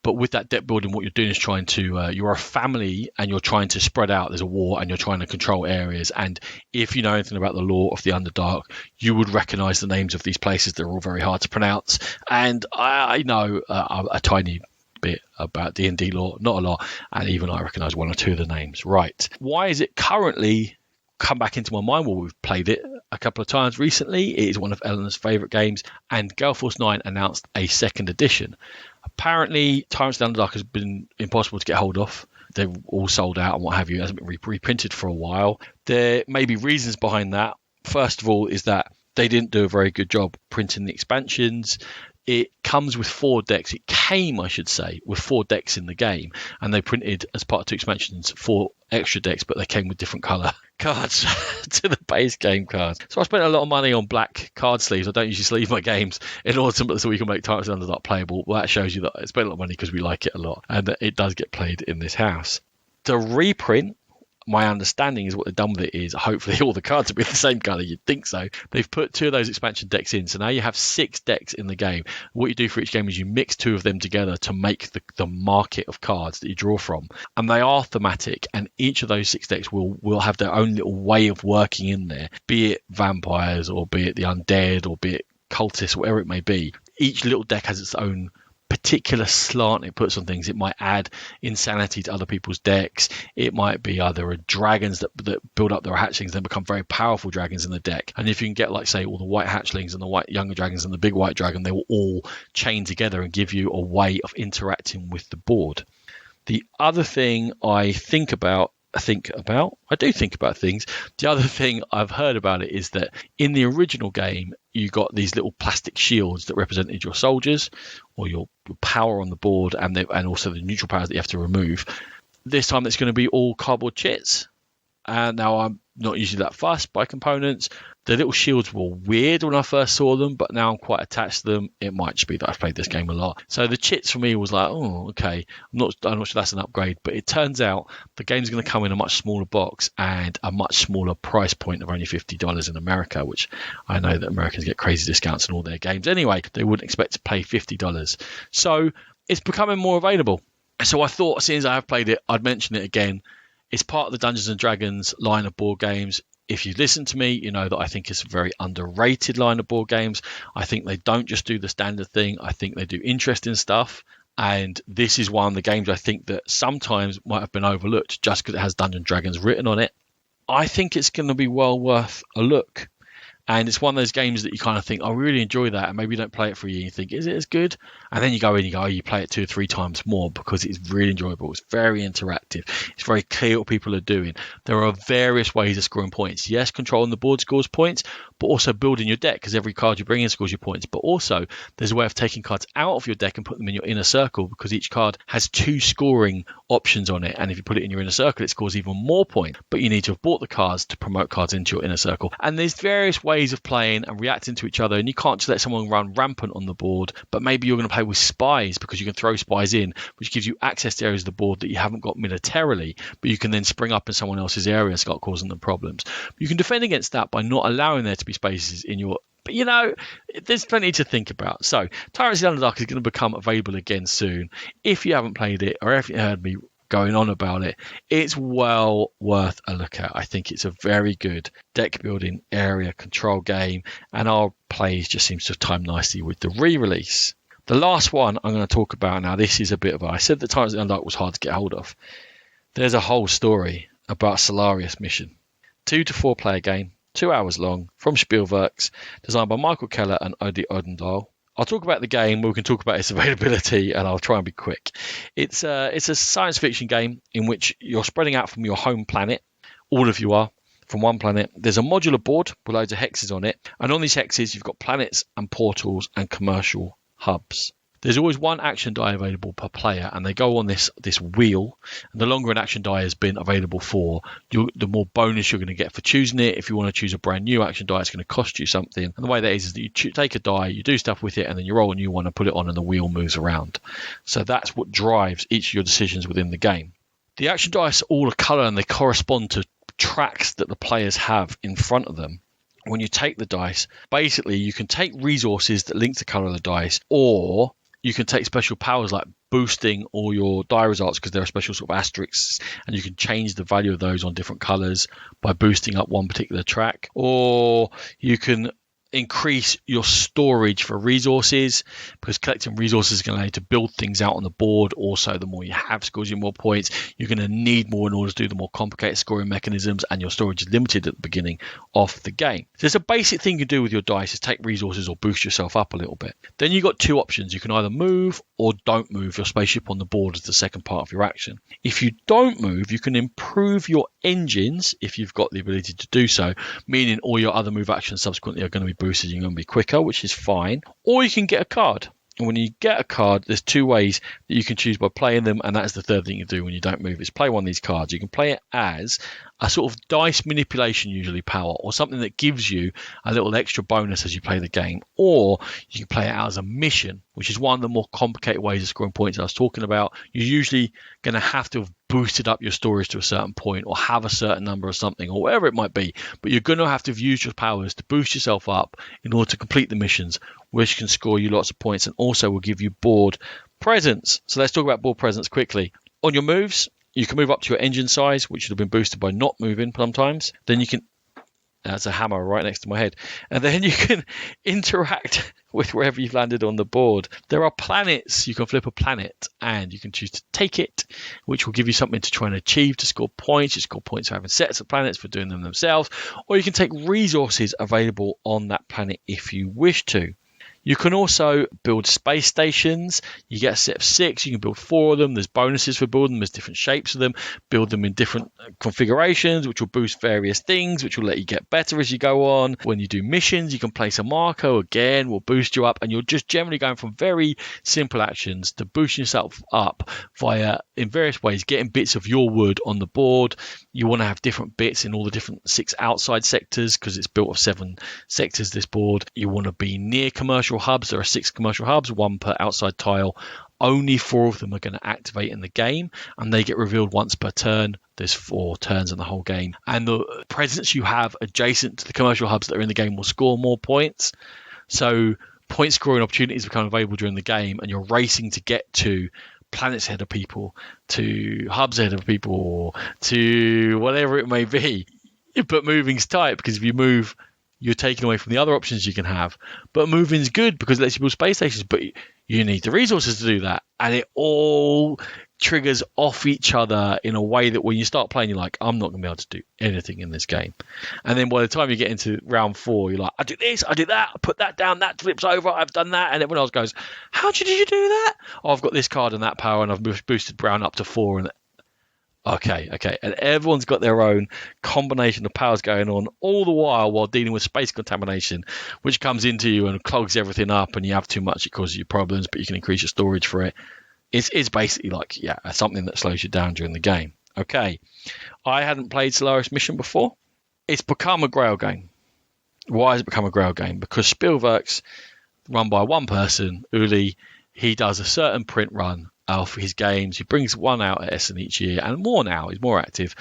But with that deck building, what you're doing is trying to, you're a family and you're trying to spread out. There's a war and you're trying to control areas. And if you know anything about the lore of the Underdark, you would recognize the names of these places. They're all very hard to pronounce. And I know a tiny bit about D&D lore, not a lot. And even I recognize 1 or 2 of the names. Right. Why is it currently come back into my mind? Well, we've played it a couple of times recently. It is one of Eleanor's favorite games. And Gale Force 9 announced a 2nd edition. Apparently, Tyrants of the Underdark has been impossible to get hold of. They're all sold out and what have you. It hasn't been reprinted for a while. There may be reasons behind that. First of all, is that they didn't do a very good job printing the expansions. It comes with 4 decks. It came, I should say, with 4 decks in the game. And they printed, as part of 2 expansions, 4 extra decks, but they came with different colour cards to the base game cards. So I spent a lot of money on black card sleeves. I don't usually sleeve my games in order so we can make Tyrants of the Underdark playable. Well, that shows you that I spent a lot of money because we like it a lot. And it does get played in this house. The reprint, my understanding is what they've done with it is hopefully all the cards will be the same colour. You'd think so. They've put 2 of those expansion decks in. So now you have 6 decks in the game. What you do for each game is you mix 2 of them together to make the market of cards that you draw from. And they are thematic. And each of those 6 decks will have their own little way of working in there. Be it vampires or be it the undead or be it cultists, whatever it may be. Each little deck has its own particular slant it puts on things. It might add insanity to other people's decks. It might be either dragons that build up their hatchlings, then become very powerful dragons in the deck. And if you can get, like, say, all the white hatchlings and the white younger dragons and the big white dragon, they will all chain together and give you a way of interacting with the board. The other thing I think about think about. I do think about things. The other thing I've heard about it is that in the original game, you got these little plastic shields that represented your soldiers or your power on the board, and also the neutral powers that you have to remove. This time it's going to be all cardboard chits. And now I'm not usually that fussed by components. The little shields were weird when I first saw them, but now I'm quite attached to them. It might just be that I've played this game a lot. So the chits for me was like, oh, okay. I'm not sure that's an upgrade, but it turns out the game's going to come in a much smaller box and a much smaller price point of only $50 in America, which I know that Americans get crazy discounts on all their games. Anyway, they wouldn't expect to pay $50. So it's becoming more available. So I thought, since I have played it, I'd mention it again. It's part of the Dungeons & Dragons line of board games. If you listen to me, you know that I think it's a very underrated line of board games. I think they don't just do the standard thing. I think they do interesting stuff. And this is one of the games I think that sometimes might have been overlooked just because it has Dungeons & Dragons written on it. I think it's going to be well worth a look. And it's one of those games that you kind of think, I really enjoy that. And maybe you don't play it for a year. You think, is it as good? And then you go in, you play it 2 or 3 times more because it's really enjoyable. It's very interactive. It's very clear what people are doing. There are various ways of scoring points. Yes, controlling the board scores points, but also building your deck because every card you bring in scores your points. But also there's a way of taking cards out of your deck and put them in your inner circle because each card has 2 scoring options on it. And if you put it in your inner circle, it scores even more points. But you need to have bought the cards to promote cards into your inner circle. And there's various ways of playing and reacting to each other, and you can't just let someone run rampant on the board. But maybe you're going to play with spies because you can throw spies in, which gives you access to areas of the board that you haven't got militarily, but you can then spring up in someone else's area and start causing them problems. You can defend against that by not allowing there to be spaces in your... But there's plenty to think about. So Tyrants of the Underdark is going to become available again soon. If you haven't played it, or if you heard me going on about it, it's well worth a look at. I think it's a very good deck building area control game, and our plays just seems to time nicely with the re-release. The last one I'm going to talk about now, this is a bit of I said that Tyrants of the Underdark was hard to get hold of. There's a whole story about Solarius Mission. 2 to 4 player game, 2 hours long, from Spielworks, designed by Michael Keller and Odi Odendahl. I'll talk about the game, we can talk about its availability, and I'll try and be quick. It's a science fiction game in which you're spreading out from your home planet. All of you are from one planet. There's a modular board with loads of hexes on it, and on these hexes you've got planets and portals and commercial hubs. There's always 1 action die available per player, and they go on this wheel. And the longer an action die has been available for, the more bonus you're going to get for choosing it. If you want to choose a brand new action die, it's going to cost you something. And the way that is that you take a die, you do stuff with it, and then you roll a new one and put it on, and the wheel moves around. So that's what drives each of your decisions within the game. The action dice are all a colour, and they correspond to tracks that the players have in front of them. When you take the dice, basically you can take resources that link to colour of the dice, or you can take special powers like boosting all your die results because there are special sort of asterisks, and you can change the value of those on different colours by boosting up one particular track. Or you can increase your storage for resources because collecting resources is going to allow you to build things out on the board. Also, the more you have scores you more points. You're going to need more in order to do the more complicated scoring mechanisms, and your storage is limited at the beginning of the game. So there's a basic thing you do with your dice is take resources or boost yourself up a little bit. Then you've got 2 options. You can either move or don't move your spaceship on the board as the second part of your action. If you don't move, you can improve your engines if you've got the ability to do so, meaning all your other move actions subsequently are going to be boosted. You're going to be quicker, which is fine. Or you can get a card. And when you get a card, there's 2 ways that you can choose by playing them, and that's the third thing you do when you don't move, is play one of these cards. You can play it as a sort of dice manipulation, usually power, or something that gives you a little extra bonus as you play the game. Or you can play it out as a mission, which is one of the more complicated ways of scoring points I was talking about. You're usually going to have boosted up your storage to a certain point, or have a certain number of something, or whatever it might be, but you're going to have to have used your powers to boost yourself up in order to complete the missions, which can score you lots of points and also will give you board presence. So let's talk about board presence quickly. On your moves, you can move up to your engine size, which would have been boosted by not moving sometimes. Then you can... That's a hammer right next to my head. And then you can interact with wherever you've landed on the board. There are planets. You can flip a planet and you can choose to take it, which will give you something to try and achieve to score points. You score points for having sets of planets, for doing them themselves. Or you can take resources available on that planet if you wish to. You can also build space stations. You get a set of 6. You can build 4 of them. There's bonuses for building them. There's different shapes of them. Build them in different configurations, which will boost various things, which will let you get better as you go on. When you do missions, you can place a marker. Again, will boost you up. And you're just generally going from very simple actions to boosting yourself up via, in various ways, getting bits of your wood on the board. You want to have different bits in all the different 6 outside sectors because it's built of 7 sectors, this board. You want to be near commercial hubs. There are 6 commercial hubs, 1 per outside tile. Only 4 of them are going to activate in the game, and they get revealed once per turn. There's 4 turns in the whole game. And the presence you have adjacent to the commercial hubs that are in the game will score more points. So point scoring opportunities become available during the game, and you're racing to get to planets ahead of people, to hubs ahead of people, or to whatever it may be. But moving's tight because if you move, you're taking away from the other options you can have. But moving's good because it lets you build space stations, but you need the resources to do that. And it all triggers off each other in a way that when you start playing, you're like, I'm not going to be able to do anything in this game. And then by the time you get into round 4, you're like, I do this, I do that, I put that down, that flips over, I've done that. And everyone else goes, how did you do that? Oh, I've got this card and that power, and I've boosted Brown up to 4. And Okay. And everyone's got their own combination of powers going on all the while dealing with space contamination, which comes into you and clogs everything up, and you have too much, it causes you problems, but you can increase your storage for it. It's basically like, something that slows you down during the game. Okay. I hadn't played Solarius Mission before. It's become a Grail game. Why has it become a Grail game? Because Spielwerk's run by one person, Uli. He does a certain print run for his games. He brings one out at Essen each year, and more now. He's more active.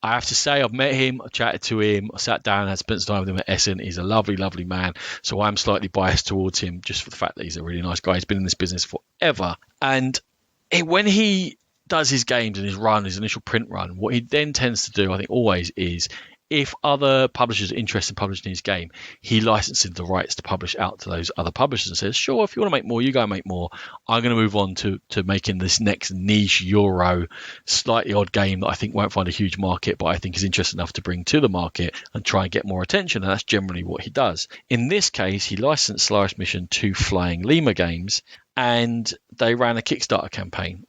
I have to say, I've met him, I chatted to him, I sat down and had spent some time with him at Essen. He's a lovely, lovely man. So I'm slightly biased towards him just for the fact that he's a really nice guy. He's been in this business forever. And when he does his games and his run, his initial print run, what he then tends to do, I think always, is if other publishers are interested in publishing his game, he licenses the rights to publish out to those other publishers and says, sure, if you want to make more, you go and make more. I'm going to move on to making this next niche Euro, slightly odd game that I think won't find a huge market, but I think is interesting enough to bring to the market and try and get more attention. And that's generally what he does. In this case, he licensed Solarius Mission to Flying Lemur Games, and they ran a Kickstarter campaign,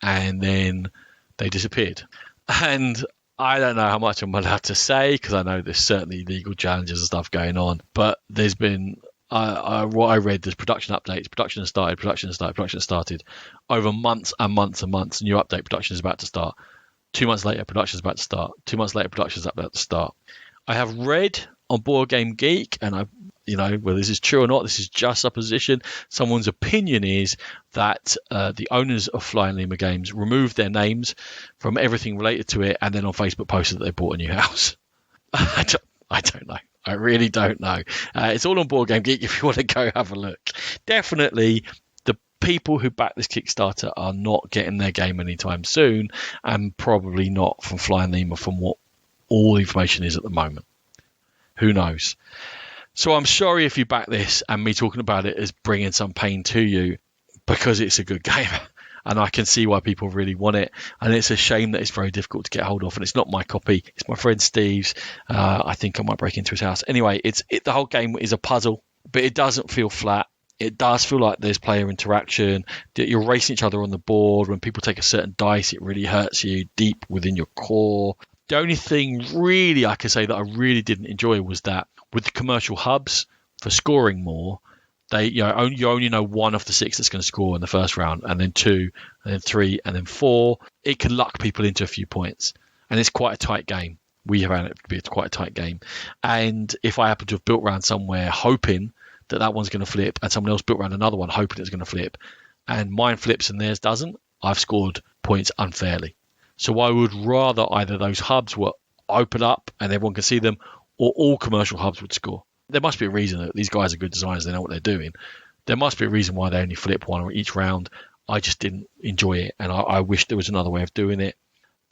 and then they disappeared. And I don't know how much I'm allowed to say because I know there's certainly legal challenges and stuff going on. But there's been, what I read, there's production updates. Production has started over months and months and months. New update, production is about to start. 2 months later, production is about to start. 2 months later, production is about to start. I have read on Board Game Geek, and whether this is true or not, this is just supposition. Someone's opinion is that the owners of Flying Lemur Games removed their names from everything related to it, and then on Facebook posted that they bought a new house. I don't know. I really don't know. It's all on Board Game Geek if you want to go have a look. Definitely, the people who back this Kickstarter are not getting their game anytime soon, and probably not from Flying Lemur from what all the information is at the moment. Who knows? So I'm sorry if you back this and me talking about it is bringing some pain to you, because it's a good game and I can see why people really want it. And it's a shame that it's very difficult to get hold of, and it's not my copy. It's my friend Steve's. I think I might break into his house. Anyway, the whole game is a puzzle, but it doesn't feel flat. It does feel like there's player interaction, that you're racing each other on the board. When people take a certain dice, it really hurts you deep within your core. The only thing really I can say that I really didn't enjoy was that with the commercial hubs for scoring more, you only know 1 of the 6 that's going to score in the first round, and then 2, and then 3, and then 4. It can luck people into a few points, and it's quite a tight game. We found it to be quite a tight game. And if I happen to have built around somewhere hoping that one's going to flip, and someone else built around another one hoping it's going to flip, and mine flips and theirs doesn't, I've scored points unfairly. So I would rather either those hubs were open up and everyone can see them, or all commercial hubs would score. There must be a reason that these guys are good designers. They know what they're doing. There must be a reason why they only flip 1 each round. I just didn't enjoy it, and I wish there was another way of doing it.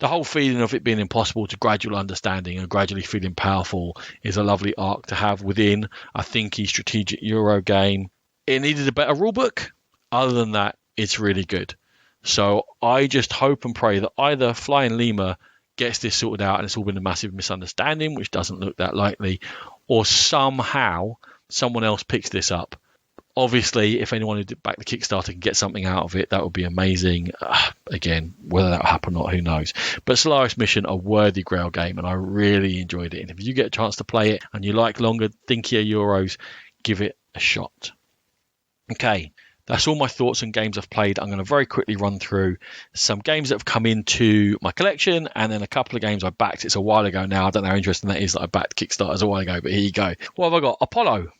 The whole feeling of it being impossible to gradual understanding and gradually feeling powerful is a lovely arc to have within a thinky strategic Euro game. It needed a better rulebook. Other than that, it's really good. So I just hope and pray that either Flying Lemur gets this sorted out and it's all been a massive misunderstanding, which doesn't look that likely, or somehow someone else picks this up. Obviously, if anyone who did back the Kickstarter can get something out of it, that would be amazing. Again, whether that will happen or not, who knows. But Solarius Mission, a worthy Grail game, and I really enjoyed it. And if you get a chance to play it and you like longer, thinkier Euros, give it a shot. Okay, that's all my thoughts on games I've played. I'm going to very quickly run through some games that have come into my collection and then a couple of games I backed. It's a while ago now. I don't know how interesting that is that I backed Kickstarters a while ago, but here you go. What have I got? Apollo.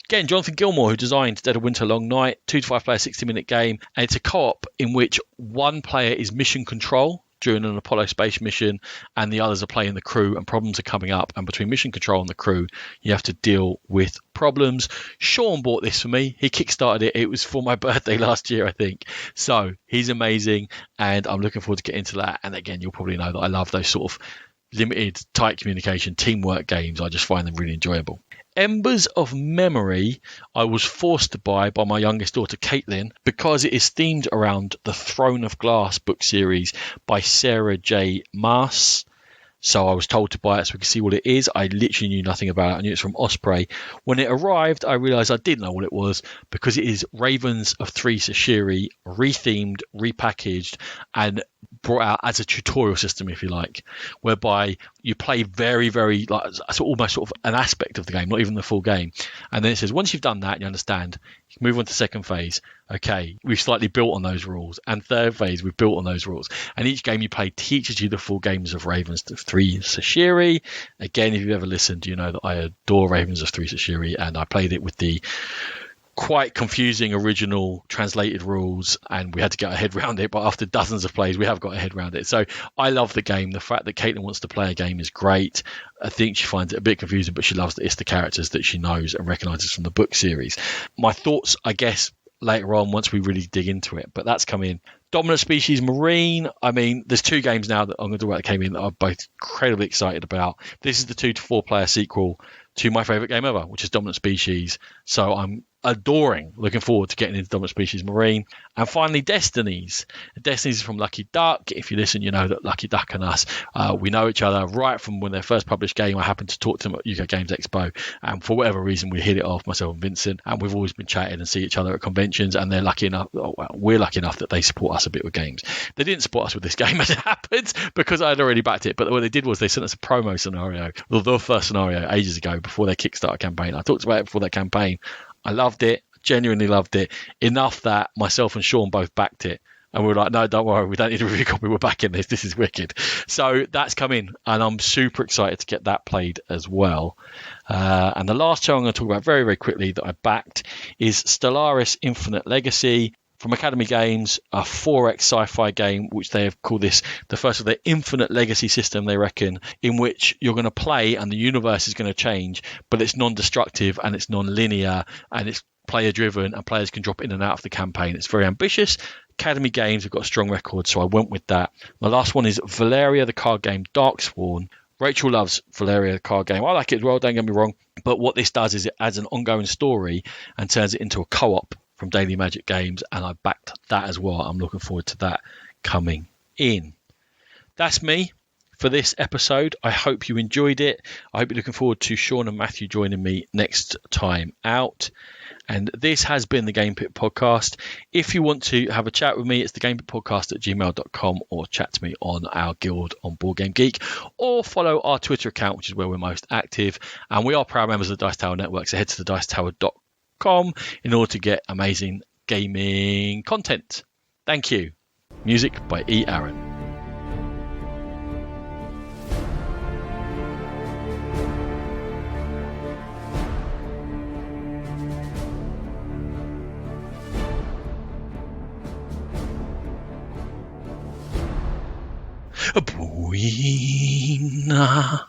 Again, Jonathan Gilmour, who designed Dead of Winter Long Night, 2 to 5 player 60-minute game. And it's a co-op in which one player is mission control during an Apollo space mission and the others are playing the crew, and problems are coming up, and between mission control and the crew you have to deal with problems. Sean bought this for me. He kickstarted it. It was for my birthday last year, I think. So he's amazing and I'm looking forward to getting into that. And again, you'll probably know that I love those sort of limited, tight communication, teamwork games. I just find them really enjoyable. Embers of Memory I was forced to buy by my youngest daughter Caitlin because it is themed around the Throne of Glass book series by Sarah J. Maas. So I was told to buy it so we could see what it is. I literally knew nothing about it. I knew it's from Osprey. When it arrived, I realised I didn't know what it was because it is Ravens of Three Sashiri, rethemed, repackaged, and brought out as a tutorial system, if you like, whereby you play very, very, like almost sort of an aspect of the game, not even the full game. And then it says, once you've done that and you understand, you can move on to second phase. Okay, we've slightly built on those rules. And third phase, we've built on those rules. And each game you play teaches you the full games of Ravens of Three Sashiri. Again, if you've ever listened, you know that I adore Ravens of Three Sashiri, and I played it with the quite confusing original translated rules, and we had to get our head around it, but after dozens of plays we have got our head around it. So I love the game. The fact that Caitlin wants to play a game is great. I think she finds it a bit confusing, but she loves that it's the characters that she knows and recognizes from the book series. My thoughts, I guess, later on once we really dig into it, but that's come in. Dominant Species Marine. I mean, there's two games now that I'm going to talk about that came in that I'm both incredibly excited about. This is the 2 to 4 player sequel to my favorite game ever, which is Dominant Species. So I'm looking forward to getting into Dominant Species Marine. And finally, Destinies. Destinies is from Lucky Duck. If you listen, you know that Lucky Duck and us, we know each other right from when their first published game. I happened to talk to them at UK Games Expo, and for whatever reason we hit it off, myself and Vincent, and we've always been chatting and see each other at conventions, and we're lucky enough that they support us a bit with games. They didn't support us with this game as it happens because I had already backed it, but what they did was they sent us a promo scenario, the first scenario ages ago before their Kickstarter campaign. I talked about it before their campaign. I loved it, genuinely loved it, enough that myself and Sean both backed it. And we were like, no, don't worry, we don't need a review copy, we're backing this, this is wicked. So that's come in, and I'm super excited to get that played as well. And the last show I'm going to talk about very, very quickly that I backed is Stellaris Infinite Legacy from Academy Games, a 4X sci-fi game, which they have called this the first of their Infinite Legacy system, they reckon, in which you're going to play and the universe is going to change, but it's non-destructive and it's non-linear and it's player-driven and players can drop in and out of the campaign. It's very ambitious. Academy Games have got a strong record, so I went with that. My last one is Valeria, the card game Darksworn. Rachel loves Valeria, the card game. I like it as well, don't get me wrong. But what this does is it adds an ongoing story and turns it into a co-op from Daily Magic Games, and I backed that as well. I'm looking forward to that coming in. That's me for this episode. I hope you enjoyed it. I hope you're looking forward to Sean and Matthew joining me next time out. And this has been the Game Pit Podcast. If you want to have a chat with me, it's thegamepitpodcast@gmail.com, or chat to me on our guild on Board Game Geek, or follow our Twitter account, which is where we're most active. And we are proud members of the Dice Tower Network, so head to thedicetower.com in order to get amazing gaming content. Thank you. Music by E. Aaron. Buena.